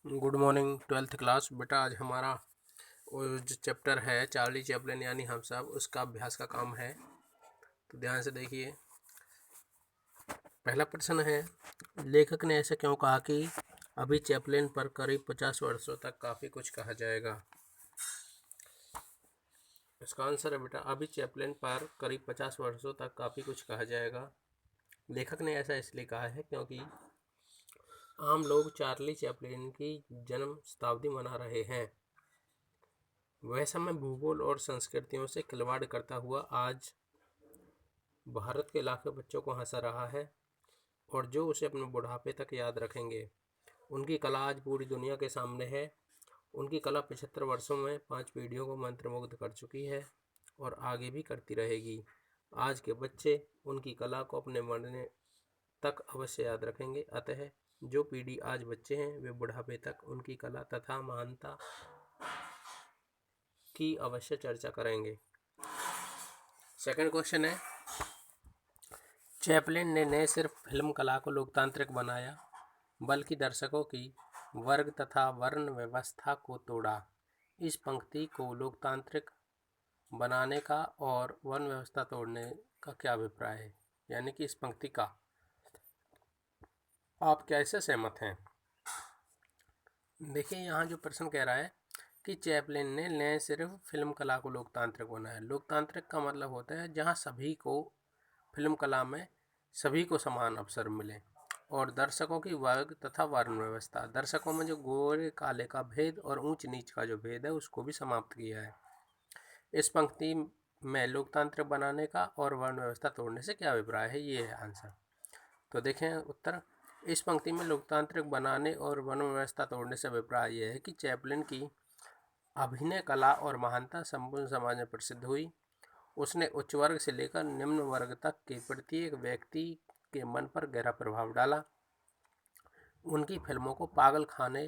Good morning twelfth class. बेटा आज हमारा वो जो चैप्टर है चार्ली चैपलिन यानी हम सब, उसका अभ्यास का काम है। तो ध्यान से देखिए। पहला प्रश्न है, लेखक ने ऐसा क्यों कहा कि अभी चैपलिन पर करीब 50 वर्षों तक काफ़ी कुछ कहा जाएगा। इसका आंसर है बेटा, अभी चैपलिन पर करीब 50 वर्षों तक काफ़ी कुछ कहा जाएगा। लेखक ने ऐसा इसलिए कहा है क्योंकि आम लोग चार्ली चैपलिन की जन्म शताब्दी मना रहे हैं। वह समय भूगोल और संस्कृतियों से खिलवाड़ करता हुआ आज भारत के लाखों बच्चों को हंसा रहा है और जो उसे अपने बुढ़ापे तक याद रखेंगे। उनकी कला आज पूरी दुनिया के सामने है। उनकी कला 75 वर्षों में 5 पीढ़ियों को मंत्रमुग्ध कर चुकी है और आगे भी करती रहेगी। आज के बच्चे उनकी कला को अपने मरने तक अवश्य याद रखेंगे। अतः जो पीढ़ी आज बच्चे हैं वे बुढ़ापे तक उनकी कला तथा महानता की अवश्य चर्चा करेंगे। सेकंड क्वेश्चन है, चैपलिन ने न सिर्फ फिल्म कला को लोकतांत्रिक बनाया बल्कि दर्शकों की वर्ग तथा वर्ण व्यवस्था को तोड़ा। इस पंक्ति को लोकतांत्रिक बनाने का और वर्ण व्यवस्था तोड़ने का क्या अभिप्राय है, यानी कि इस पंक्ति का आप कैसे सहमत हैं। देखिए, यहाँ जो प्रश्न कह रहा है कि चैपलिन ने न सिर्फ फिल्म कला को लोकतांत्रिक बनाया। लोकतांत्रिक का मतलब होता है जहाँ सभी को फिल्म कला में सभी को समान अवसर मिले, और दर्शकों की वर्ग तथा वर्ण व्यवस्था, दर्शकों में जो गोरे काले का भेद और ऊंच नीच का जो भेद है उसको भी समाप्त किया है। इस पंक्ति में लोकतांत्रिक बनाने का और वर्ण व्यवस्था तोड़ने से क्या अभिप्राय है, ये है आंसर। तो देखें उत्तर, इस पंक्ति में लोकतांत्रिक बनाने और वर्ण व्यवस्था तोड़ने से अभिप्राय यह है कि चैपलिन की अभिनय कला और महानता संपूर्ण समाज में प्रसिद्ध हुई। उसने उच्च वर्ग से लेकर निम्न वर्ग तक के प्रत्येक व्यक्ति के मन पर गहरा प्रभाव डाला। उनकी फिल्मों को पागल खाने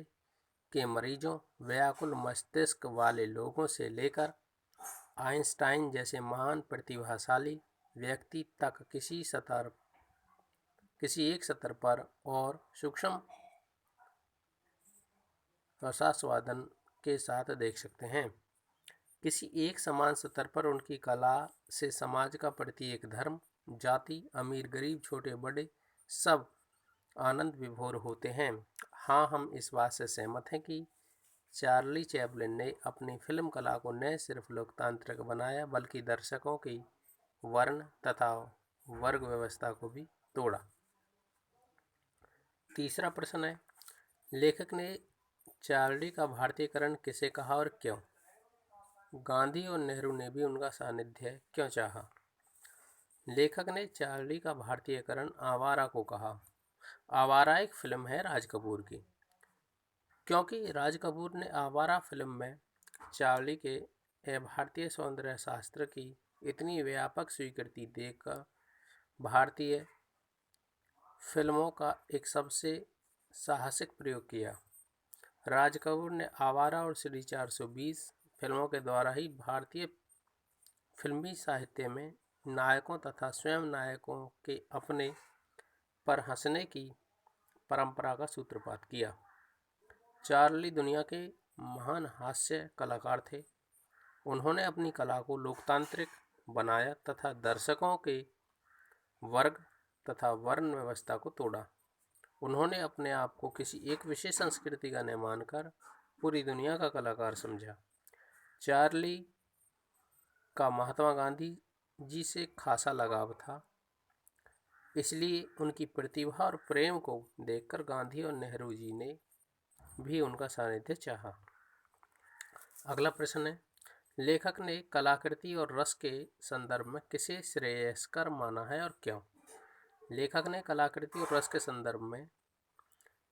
के मरीजों, व्याकुल मस्तिष्क वाले लोगों से लेकर आइंस्टाइन जैसे महान प्रतिभाशाली व्यक्ति तक किसी एक स्तर पर और सूक्ष्म रसास्वादन के साथ देख सकते हैं। किसी एक समान स्तर पर उनकी कला से समाज का प्रत्येक धर्म, जाति, अमीर गरीब, छोटे बड़े सब आनंद विभोर होते हैं। हाँ, हम इस बात से सहमत हैं कि चार्ली चैपलिन ने अपनी फिल्म कला को न सिर्फ लोकतांत्रिक बनाया बल्कि दर्शकों की वर्ण तथा वर्ग व्यवस्था को भी तोड़ा। तीसरा प्रश्न है, लेखक ने चार्ली का भारतीयकरण किसे कहा और क्यों। गांधी और नेहरू ने भी उनका सानिध्य क्यों चाहा। लेखक ने चार्ली का भारतीयकरण आवारा को कहा। आवारा एक फिल्म है राज कपूर की। क्योंकि राज कपूर ने आवारा फिल्म में चार्ली के भारतीय सौंदर्य शास्त्र की इतनी व्यापक स्वीकृति देकर भारतीय फिल्मों का एक सबसे साहसिक प्रयोग किया। राज कपूर ने आवारा और श्री 420 फिल्मों के द्वारा ही भारतीय फिल्मी साहित्य में नायकों तथा स्वयं नायकों के अपने पर हंसने की परंपरा का सूत्रपात किया। चार्ली दुनिया के महान हास्य कलाकार थे। उन्होंने अपनी कला को लोकतांत्रिक बनाया तथा दर्शकों के वर्ग तथा वर्ण व्यवस्था को तोड़ा। उन्होंने अपने आप को किसी एक विशेष संस्कृति का न मानकर पूरी दुनिया का कलाकार समझा। चार्ली का महात्मा गांधी जी से खासा लगाव था, इसलिए उनकी प्रतिभा और प्रेम को देखकर गांधी और नेहरू जी ने भी उनका सानिध्य चाहा। अगला प्रश्न है, लेखक ने कलाकृति और रस के संदर्भ में किसे श्रेयस्कर माना है और क्यों। लेखक ने कलाकृति और रस के संदर्भ में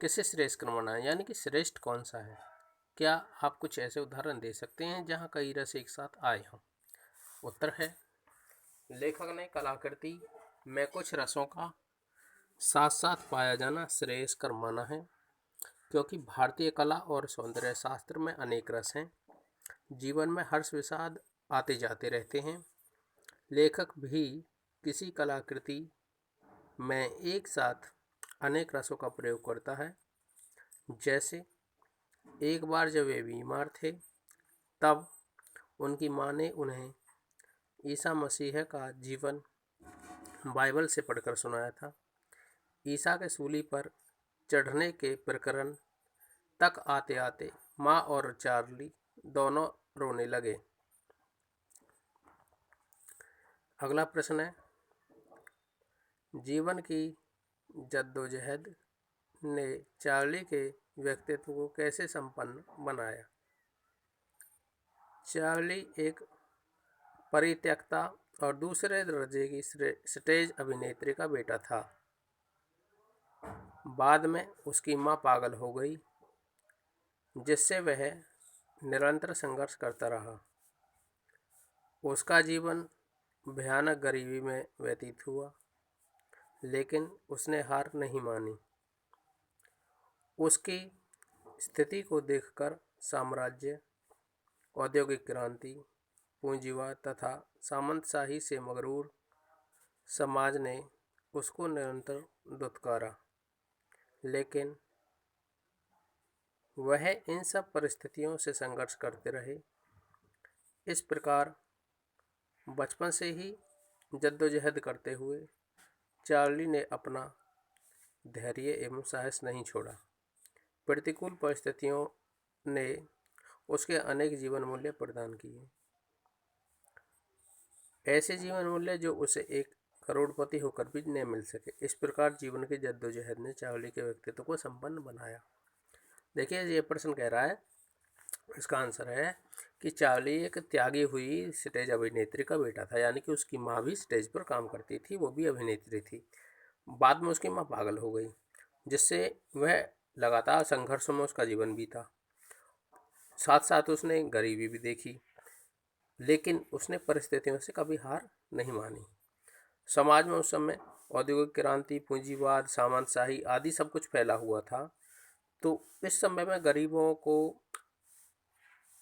किसे श्रेयस्कर माना है, यानी कि श्रेष्ठ कौन सा है। क्या आप कुछ ऐसे उदाहरण दे सकते हैं जहां कई रस एक साथ आए हों। उत्तर है, लेखक ने कलाकृति में कुछ रसों का साथ साथ पाया जाना श्रेयस्कर माना है, क्योंकि भारतीय कला और सौंदर्य शास्त्र में अनेक रस हैं। जीवन में हर्ष विषाद आते जाते रहते हैं। लेखक भी किसी कलाकृति में एक साथ अनेक रसों का प्रयोग करता है। जैसे एक बार जब वे बीमार थे तब उनकी माँ ने उन्हें ईसा मसीह का जीवन बाइबल से पढ़कर सुनाया था। ईसा के सूली पर चढ़ने के प्रकरण तक आते आते माँ और चार्ली दोनों रोने लगे। अगला प्रश्न है, जीवन की जद्दोजहद ने चार्ली के व्यक्तित्व को कैसे संपन्न बनाया? चार्ली एक परित्यक्ता और दूसरे दर्जे की स्टेज अभिनेत्री का बेटा था। बाद में उसकी माँ पागल हो गई, जिससे वह निरंतर संघर्ष करता रहा। उसका जीवन भयानक गरीबी में व्यतीत हुआ, लेकिन उसने हार नहीं मानी। उसकी स्थिति को देखकर साम्राज्य, औद्योगिक क्रांति, पूंजीवाद तथा सामंतशाही से मगरूर समाज ने उसको निरंतर दुत्कारा, लेकिन वह इन सब परिस्थितियों से संघर्ष करते रहे। इस प्रकार बचपन से ही जद्दोजहद करते हुए चार्ली ने अपना धैर्य एवं साहस नहीं छोड़ा। प्रतिकूल परिस्थितियों ने उसके अनेक जीवन मूल्य प्रदान किए, ऐसे जीवन मूल्य जो उसे एक करोड़पति होकर भी न मिल सके। इस प्रकार जीवन की जद्दोजहद ने चार्ली के व्यक्तित्व को संपन्न बनाया। देखिए, ये प्रश्न कह रहा है, इसका आंसर है कि चार्ली एक त्यागी हुई स्टेज अभिनेत्री का बेटा था, यानी कि उसकी माँ भी स्टेज पर काम करती थी, वो भी अभिनेत्री थी। बाद में उसकी माँ पागल हो गई, जिससे वह लगातार संघर्षों में उसका जीवन बीता। साथ साथ उसने गरीबी भी देखी, लेकिन उसने परिस्थितियों से कभी हार नहीं मानी। समाज में उस समय औद्योगिक क्रांति, पूंजीवाद, सामंतशाही आदि सब कुछ फैला हुआ था। तो इस समय में गरीबों को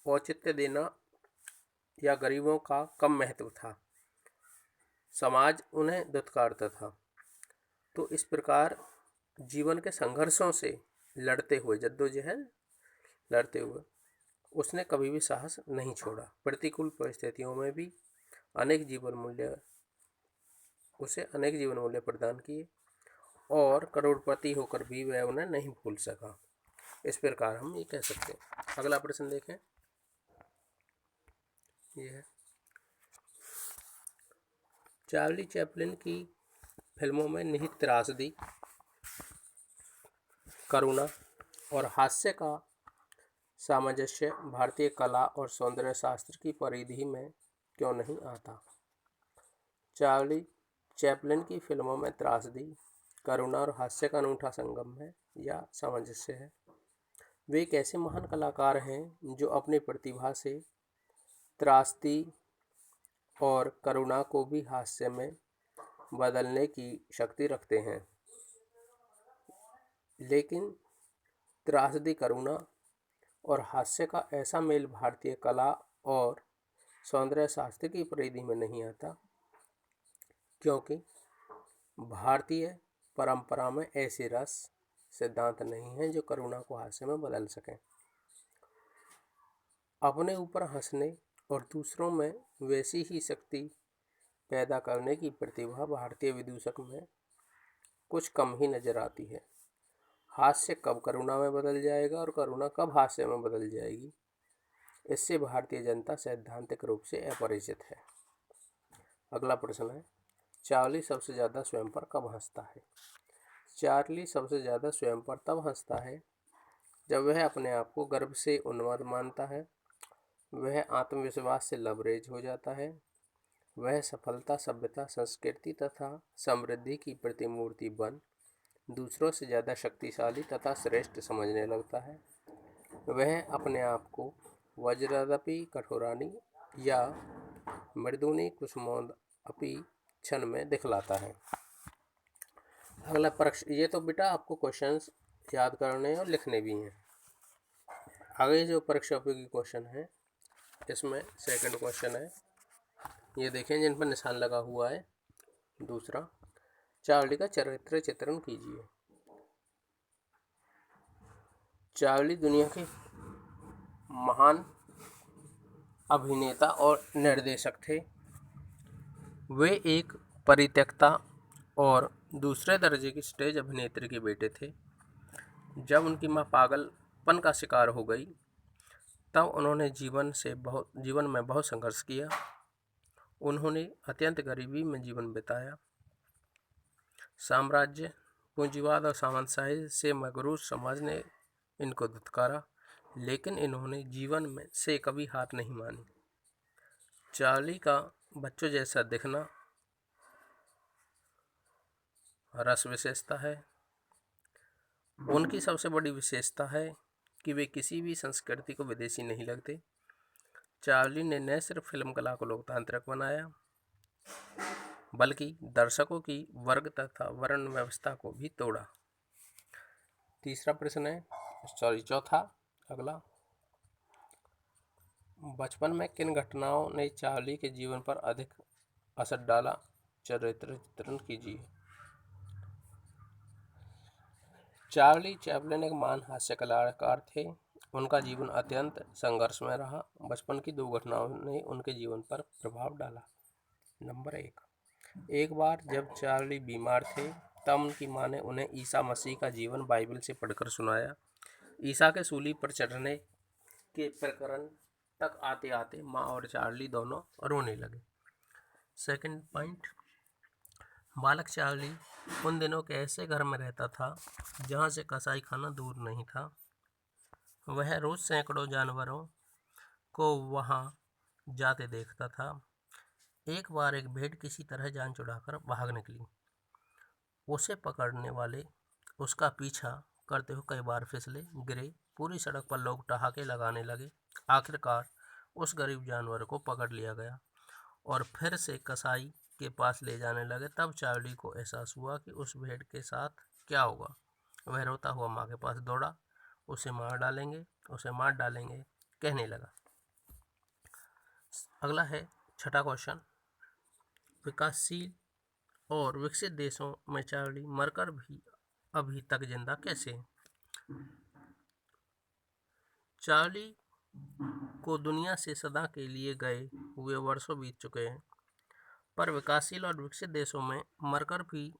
औचित्य देना या गरीबों का कम महत्व था, समाज उन्हें दुत्कारता था। तो इस प्रकार जीवन के संघर्षों से लड़ते हुए, जद्दोजहद लड़ते हुए उसने कभी भी साहस नहीं छोड़ा। प्रतिकूल परिस्थितियों में भी अनेक जीवन मूल्य प्रदान किए और करोड़पति होकर भी वह उन्हें नहीं भूल सका। इस प्रकार हम ये कह सकते हैं। अगला प्रश्न देखें, ये है, चार्ली चैपलिन की फिल्मों में निहित त्रासदी, करुणा और हास्य का सामंजस्य भारतीय कला और सौंदर्य शास्त्र की परिधि में क्यों नहीं आता? चार्ली चैपलिन की फिल्मों में त्रासदी, करुणा और हास्य का अनूठा संगम है या सामंजस्य है। वे एक ऐसे महान कलाकार हैं जो अपनी प्रतिभा से त्रासदी और करुणा को भी हास्य में बदलने की शक्ति रखते हैं। लेकिन त्रासदी, करुणा और हास्य का ऐसा मेल भारतीय कला और सौंदर्य शास्त्र की परिधि में नहीं आता, क्योंकि भारतीय परंपरा में ऐसे रस सिद्धांत नहीं हैं जो करुणा को हास्य में बदल सकें। अपने ऊपर हंसने और दूसरों में वैसी ही शक्ति पैदा करने की प्रतिभा भारतीय विदूषक में कुछ कम ही नजर आती है। हास्य कब करुणा में बदल जाएगा और करुणा कब हास्य में बदल जाएगी, इससे भारतीय जनता सैद्धांतिक रूप से अपरिचित है। अगला प्रश्न है, चार्ली सबसे ज़्यादा स्वयं पर कब हंसता है? चार्ली सबसे ज़्यादा स्वयं पर तब हंसता है जब वह अपने आप को गर्व से उन्मत्त मानता है, वह आत्मविश्वास से लबरेज हो जाता है, वह सफलता, सभ्यता, संस्कृति तथा समृद्धि की प्रतिमूर्ति बन दूसरों से ज़्यादा शक्तिशाली तथा श्रेष्ठ समझने लगता है, वह अपने आप को वज्रदपि कठोरानी या मृदुनी कुसुमोद अपि क्षण में दिखलाता है। अगला प्रश्न, ये तो बेटा आपको क्वेश्चंस याद करने और लिखने भी हैं। आगे जो परीक्षा उपयोगी क्वेश्चन है, इसमें सेकंड क्वेश्चन है, ये देखें जिन पर निशान लगा हुआ है। दूसरा, चार्ली का चरित्र चित्रण कीजिए। चार्ली दुनिया के महान अभिनेता और निर्देशक थे। वे एक परित्यक्ता और दूसरे दर्जे की स्टेज अभिनेत्री के बेटे थे। जब उनकी मां पागलपन का शिकार हो गई तब उन्होंने जीवन में बहुत संघर्ष किया। उन्होंने अत्यंत गरीबी में जीवन बिताया। साम्राज्य, पूंजीवाद और सामंतशाही से मगरूर समाज ने इनको धुतकारा, लेकिन इन्होंने जीवन में से कभी हार नहीं मानी। चार्ली का बच्चों जैसा दिखना रस विशेषता है। उनकी सबसे बड़ी विशेषता है कि वे किसी भी संस्कृति को विदेशी नहीं लगते। चार्ली ने न सिर्फ फिल्म कला को लोकतांत्रिक बनाया, बल्कि दर्शकों की वर्ग तथा वर्ण व्यवस्था को भी तोड़ा। तीसरा प्रश्न है, चौथा अगला, बचपन में किन घटनाओं ने चार्ली के जीवन पर अधिक असर डाला? चरित्र चित्रण कीजिए। चार्ली चैपलिन एक महान हास्य कलाकार थे। उनका जीवन अत्यंत संघर्षमय रहा। बचपन की 2 घटनाओं ने उनके जीवन पर प्रभाव डाला। नंबर 1, एक बार जब चार्ली बीमार थे तब उनकी मां ने उन्हें ईसा मसीह का जीवन बाइबल से पढ़कर सुनाया। ईसा के सूली पर चढ़ने के प्रकरण तक आते आते मां और चार्ली दोनों रोने लगे। सेकंड पॉइंट, बालक चार्ली उन दिनों के ऐसे घर में रहता था जहां से कसाई खाना दूर नहीं था। वह रोज सैकड़ों जानवरों को वहां जाते देखता था। एक बार एक भेड़ किसी तरह जान छुड़ाकर भाग निकली। उसे पकड़ने वाले उसका पीछा करते हुए कई बार फिसले, गिरे। पूरी सड़क पर लोग ठहाके लगाने लगे। आखिरकार उस गरीब जानवर को पकड़ लिया गया और फिर से कसाई के पास ले जाने लगे। तब चार्ली को एहसास हुआ कि उस भेड़ के साथ क्या होगा। वह रोता हुआ मां के पास दौड़ा। उसे मार डालेंगे कहने लगा। अगला है छठा क्वेश्चन, विकासशील और विकसित देशों में चार्ली मरकर भी अभी तक जिंदा कैसे है? चार्ली को दुनिया से सदा के लिए गए हुए वर्षों बीत चुके हैं, पर विकासशील और विकसित देशों में मरकर भी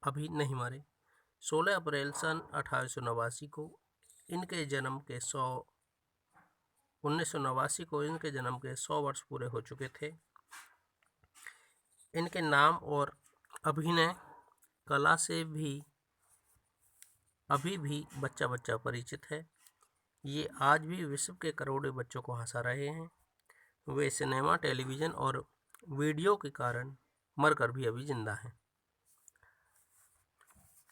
अभी नहीं मरे। 16 अप्रैल सन 1889 को इनके जन्म के 100 वर्ष पूरे हो चुके थे। इनके नाम और अभिनय कला से भी अभी भी बच्चा बच्चा परिचित है। ये आज भी विश्व के करोड़ों बच्चों को हंसा रहे हैं। वे सिनेमा, टेलीविज़न और वीडियो के कारण मरकर भी अभी जिंदा हैं।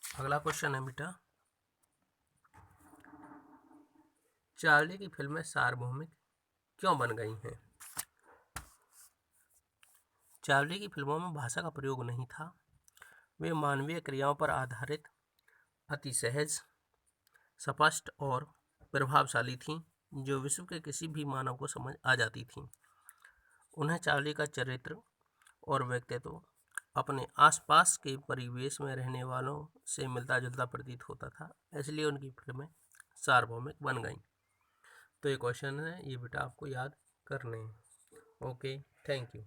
अगला क्वेश्चन है बेटा, चार्ली की फिल्में सार्वभौमिक क्यों बन गई हैं? चार्ली की फिल्मों में भाषा का प्रयोग नहीं था। वे मानवीय क्रियाओं पर आधारित, अति सहज, स्पष्ट और प्रभावशाली थीं, जो विश्व के किसी भी मानव को समझ आ जाती थीं। उन्हें चार्ली का चरित्र और व्यक्तित्व अपने आसपास के परिवेश में रहने वालों से मिलता जुलता प्रतीत होता था, इसलिए उनकी फिल्में सार्वभौमिक बन गईं। तो ये क्वेश्चन है, ये बेटा आपको याद करने हैं। Okay, thank you.